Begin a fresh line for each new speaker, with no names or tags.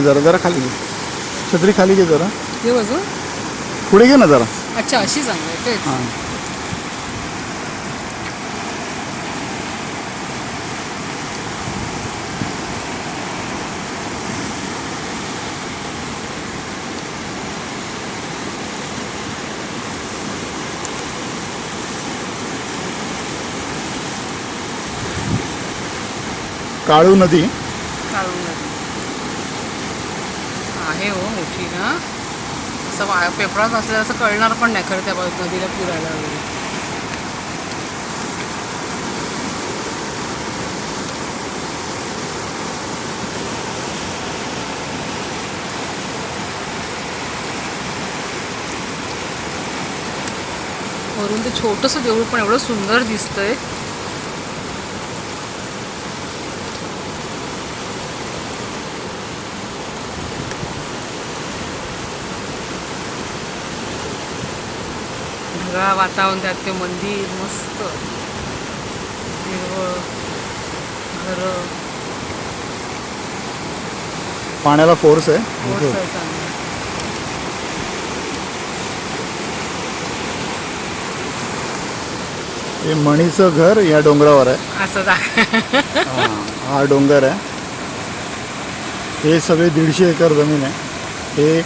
जरा जरा खाली घे, छत्री खाली घे जरा,
हे बघ
पुढे घे ना जरा.
अच्छा अशी चांगलं आहे तेच.
हां काळू नदी
काळू नदी आहे हो मोठी ना, असं पेपरात असल्याचं असं कळणार पण नाही खरं त्या नदीला पुरायला वगैरे. वरून ते छोटंसं देऊळ पण एवढं सुंदर दिसतंय. ढगाळ वातावरण, त्यात ते मंदिर मस्त हिरवळ, घरं,
पाण्याला फोर्स आहे.
फोर्स आहे चांगला.
हे मणीचं घर या डोंगरावर आहे.
असं
हा डोंगर आहे. हे सगळे 150 एकर जमीन आहे. हे